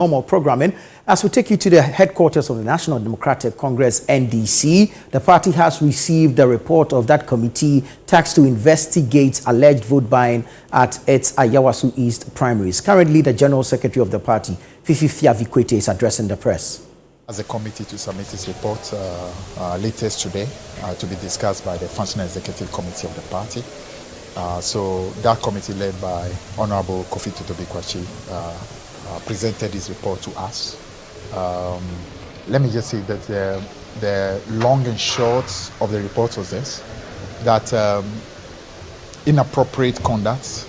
Normal programming as we take you to the headquarters of the National Democratic Congress NDC. The party has received the report of that committee tasked to investigate alleged vote buying at its Ayawaso East primaries. Currently, the General Secretary of the party, Fifi Fiavikwete, is addressing the press. As a committee to submit its report latest today to be discussed by the Functional Executive Committee of the party. So that committee led by Honorable Kofi Totobekwachi presented his report to us. Let me just say that the long and short of the report was this, that inappropriate conduct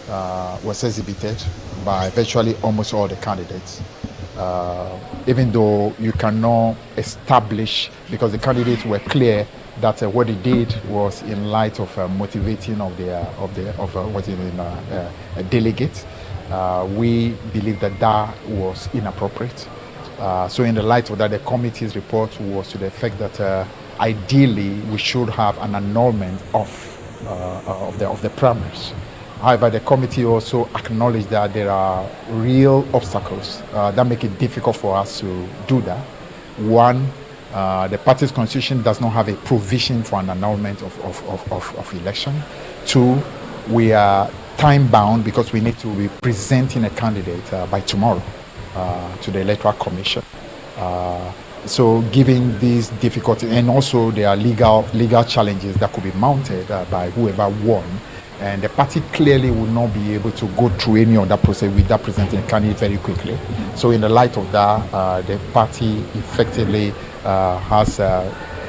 was exhibited by virtually almost all the candidates. Even though you cannot establish, because the candidates were clear that what they did was in light of motivating of a delegate. We believe that that was inappropriate. So in the light of that, the committee's report was to the effect that ideally we should have an annulment of the primaries. However, the committee also acknowledged that there are real obstacles that make it difficult for us to do that. One, the party's constitution does not have a provision for an annulment of election. Two, we are time-bound because we need to be presenting a candidate by tomorrow to the Electoral Commission. So given these difficulties, and also there are legal challenges that could be mounted by whoever won, and the party clearly will not be able to go through any of that process without presenting a candidate very quickly. So in the light of that, the party effectively has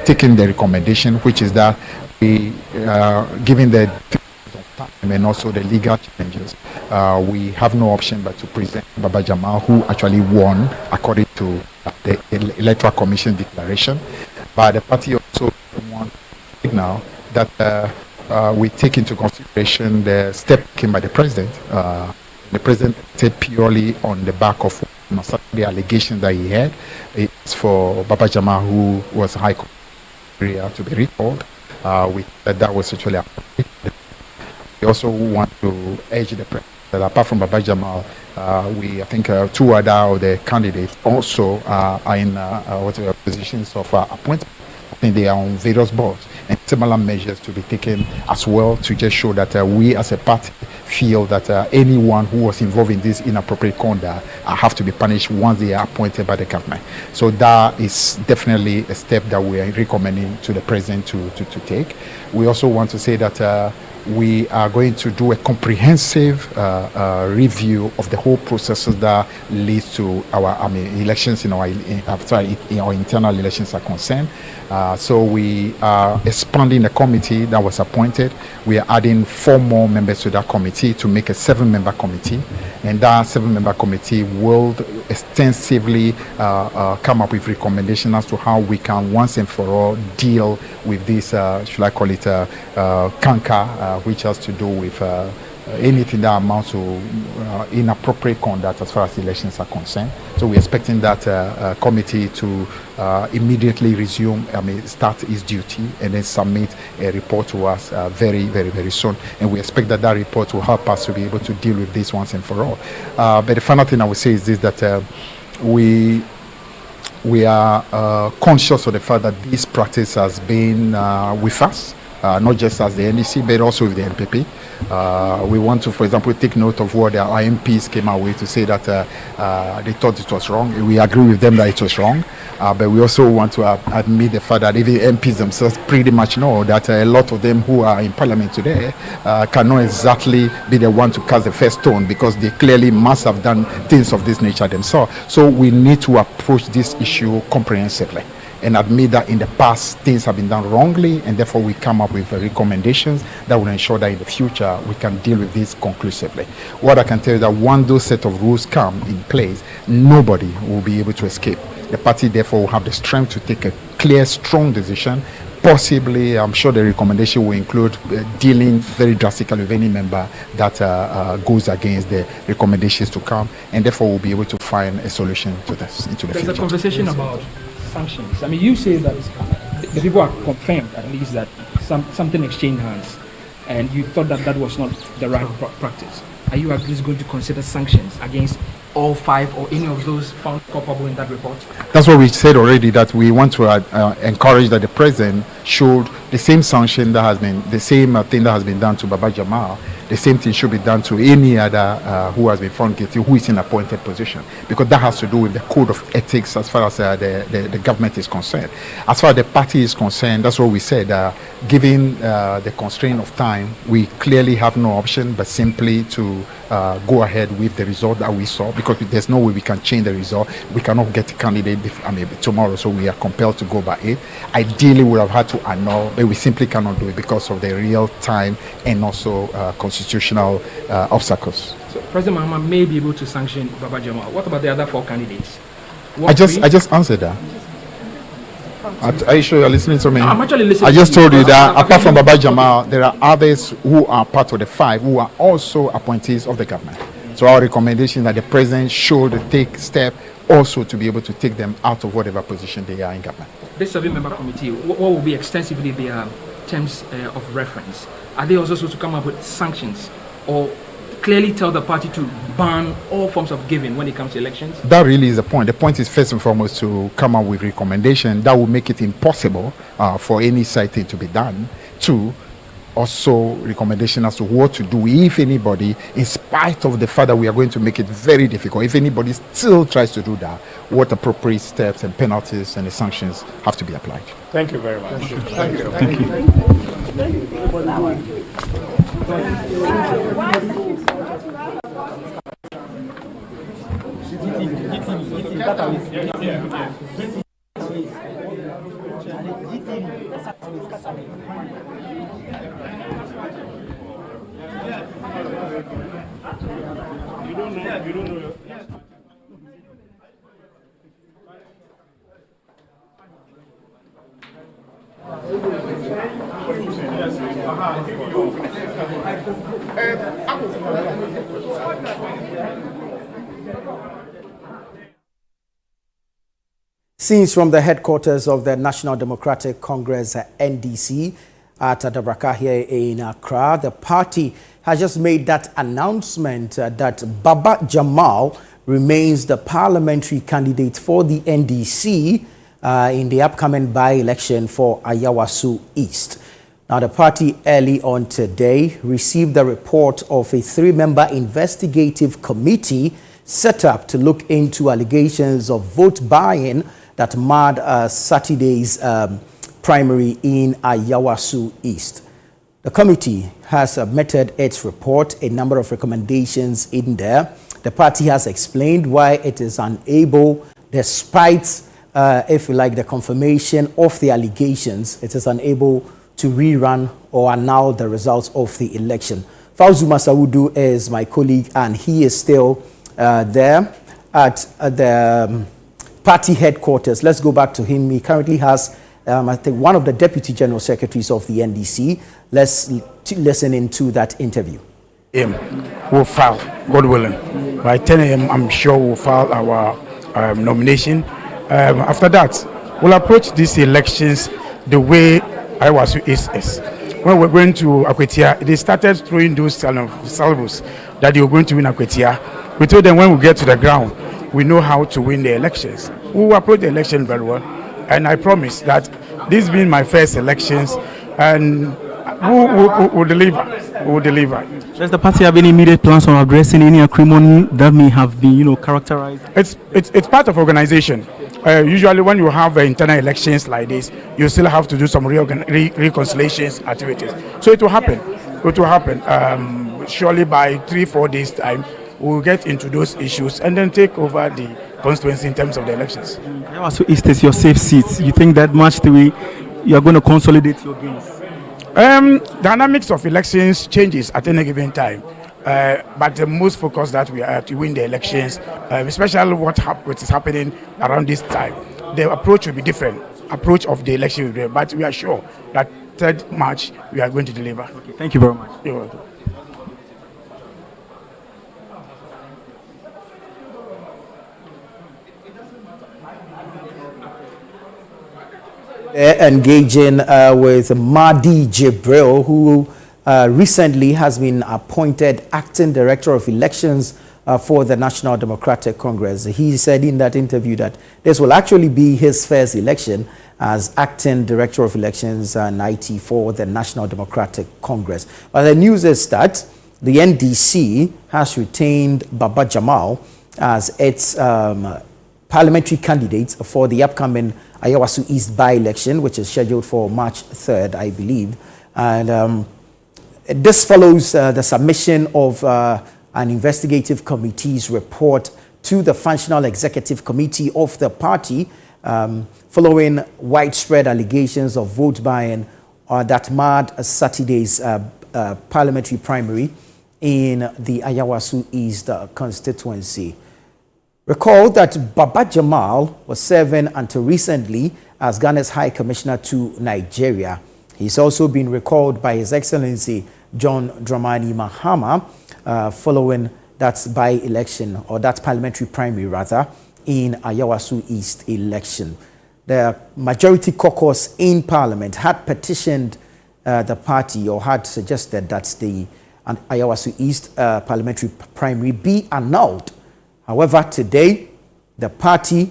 taken the recommendation, which is that we, given the time and also the legal challenges, we have no option but to present Baba Jamal, who actually won according to the Electoral Commission declaration. But the party also wants to signal that we take into consideration the step taken by the president. The president said purely on the back of the allegation that he had. It's for Baba Jamal, who was High Court to be recalled. That was actually appropriate. We also want to urge the president that apart from Baba Jamal, I think two other of the candidates also are in positions of appointment. I think they are on various boards, and similar measures to be taken as well to just show that we as a party feel that anyone who was involved in this inappropriate conduct have to be punished once they are appointed by the government. So that is definitely a step that we are recommending to the president to take. We also want to say that we are going to do a comprehensive review of the whole processes that leads to our elections in our internal elections are concerned. So we are expanding the committee that was appointed. We are adding 4 more members to that committee to make a 7-member committee, and that 7-member committee will extensively come up with recommendations as to how we can once and for all deal with this, should I call it, canker, which has to do with anything that amounts to inappropriate conduct as far as elections are concerned. So we're expecting that committee to immediately start its duty and then submit a report to us very, very, very soon. And we expect that report will help us to be able to deal with this once and for all. But the final thing I would say is this, that we are conscious of the fact that this practice has been with us, not just as the NDC, but also with the NPP. We want to, for example, take note of what our MPs came our way to say that they thought it was wrong. We agree with them that it was wrong, but we also want to admit the fact that even MPs themselves pretty much know that a lot of them who are in Parliament today cannot exactly be the one to cast the first stone, because they clearly must have done things of this nature themselves. So we need to approach this issue comprehensively and admit that in the past things have been done wrongly, and therefore we come up with recommendations that will ensure that in the future we can deal with this conclusively. What I can tell you is that once those set of rules come in place, nobody will be able to escape. The party therefore will have the strength to take a clear, strong decision. Possibly, I'm sure the recommendation will include dealing very drastically with any member that goes against the recommendations to come, and therefore we'll be able to find a solution to this into the future. There's a conversation about sanctions. I mean, you say that the people are confirmed at least that something exchanged hands, and you thought that was not the right practice. Are you at least going to consider sanctions against all 5 or any of those found culpable in that report? That's what we said already, that we want to encourage that the president should the same sanction that has been, the same thing that has been done to Baba Jamal, the same thing should be done to any other who has been found guilty, who is in appointed position, because that has to do with the code of ethics as far as the government is concerned. As far as the party is concerned, that's what we said, given the constraint of time, we clearly have no option but simply to go ahead with the result that we saw, because there's no way we can change the result. We cannot get a candidate tomorrow, so we are compelled to go by it. Ideally, we would have had to annul, but we simply cannot do it because of the real time and also constitutional obstacles. So President Mahama may be able to sanction Baba Jamal. What about the other 4 candidates? I just answered that. Are you sure you're listening to me? No, I'm actually listening. I just told you that apart from Baba Jamal, there are others who are part of the 5 who are also appointees of the government. So our recommendation is that the president should take steps also to be able to take them out of whatever position they are in government. This 7-member committee, what will be extensively their terms of reference? Are they also supposed to come up with sanctions or clearly tell the party to ban all forms of giving when it comes to elections? That really is the point. The point is first and foremost to come up with recommendation that will make it impossible for any side thing to be done. 2, also recommendation as to what to do if anybody, in spite of the fact that we are going to make it very difficult, if anybody still tries to do that, what appropriate steps and penalties and the sanctions have to be applied. Thank you very much. Thank you. Thank you. You don't know. Scenes from the headquarters of the National Democratic Congress, NDC, at Adabraka here in Accra. The party has just made that announcement that Baba Jamal remains the parliamentary candidate for the NDC in the upcoming by-election for Ayawaso East. Now, the party early on today received the report of a 3-member investigative committee set up to look into allegations of vote buying that marred Saturday's primary in Ayawaso East. The committee has submitted its report, a number of recommendations in there. The party has explained why it is unable, despite, if you like, the confirmation of the allegations, it is unable to rerun or annul the results of the election. Fauzu Masaudu is my colleague, and he is still there at the party headquarters. Let's go back to him. He currently has, I think, one of the deputy general secretaries of the NDC. Let's listen into that interview. We'll file, God willing. By 10 a.m., I'm sure we'll file our nomination. After that, we'll approach these elections the way Ayawaso is. When we're going to Akwetia, they started throwing those salvos that they were going to win Akwetia. We told them when we get to the ground, we know how to win the elections. We will approach the election very well. And I promise that this being my first elections, and we'll deliver. We will deliver. Does the party have any immediate plans on addressing any acrimony that may have been, characterized? It's part of organization. Usually, when you have internal elections like this, you still have to do some reconciliations activities. So it will happen. It will happen. Surely by 3-4 days' time, we'll get into those issues and then take over the constituency in terms of the elections. So East is your safe seat. You think that much the way you are going to consolidate your gains? Dynamics of elections changes at any given time. But the most focus that we are to win the elections, especially what is happening around this time, the approach will be different. Approach of the election will be different, but we are sure that 3rd March we are going to deliver. Okay, thank you very much. You're welcome. Engaging with Mahdi Jibril, who recently has been appointed acting director of elections for the National Democratic Congress. He said in that interview that this will actually be his first election as acting Director of Elections and IT for the National Democratic Congress. But the news is that the NDC has retained Baba Jamal as its parliamentary candidate for the upcoming Ayawaso East by-election, which is scheduled for March 3rd, I believe. And this follows the submission of an investigative committee's report to the Functional Executive Committee of the party following widespread allegations of vote buying that marred Saturday's parliamentary primary in the Ayawaso East constituency. Recall that Baba Jamal was serving until recently as Ghana's High Commissioner to Nigeria. He's also been recalled by His Excellency John Dramani Mahama following that by-election, or that parliamentary primary rather, in Ayawaso East election. The majority caucus in Parliament had petitioned the party, or had suggested that the Ayawaso East parliamentary primary be annulled. However, today, the party,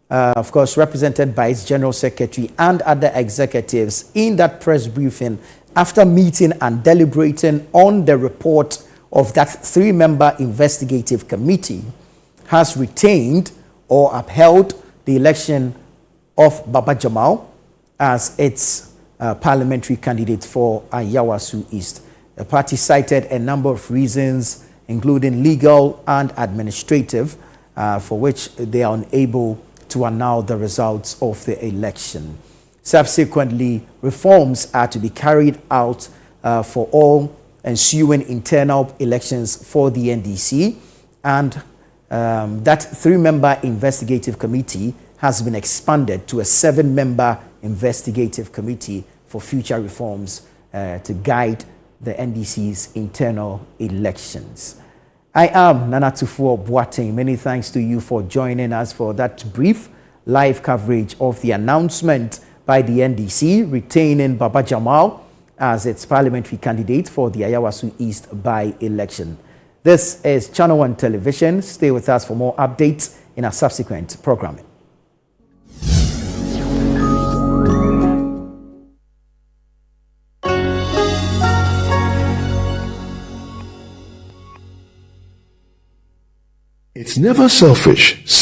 of course, represented by its General Secretary and other executives in that press briefing, after meeting and deliberating on the report of that three-member investigative committee, has retained or upheld the election of Baba Jamal as its parliamentary candidate for Ayawaso East. The party cited a number of reasons, including legal and administrative, for which they are unable to annul the results of the election. Subsequently, reforms are to be carried out for all ensuing internal elections for the NDC, and that three-member investigative committee has been expanded to a seven-member investigative committee for future reforms to guide the NDC's internal elections. I am Nana Tufuo Boateng. Many thanks to you for joining us for that brief live coverage of the announcement by the NDC retaining Baba Jamal as its parliamentary candidate for the Ayawaso East by-election. This is Channel One Television. Stay with us for more updates in our subsequent programming. It's never selfish.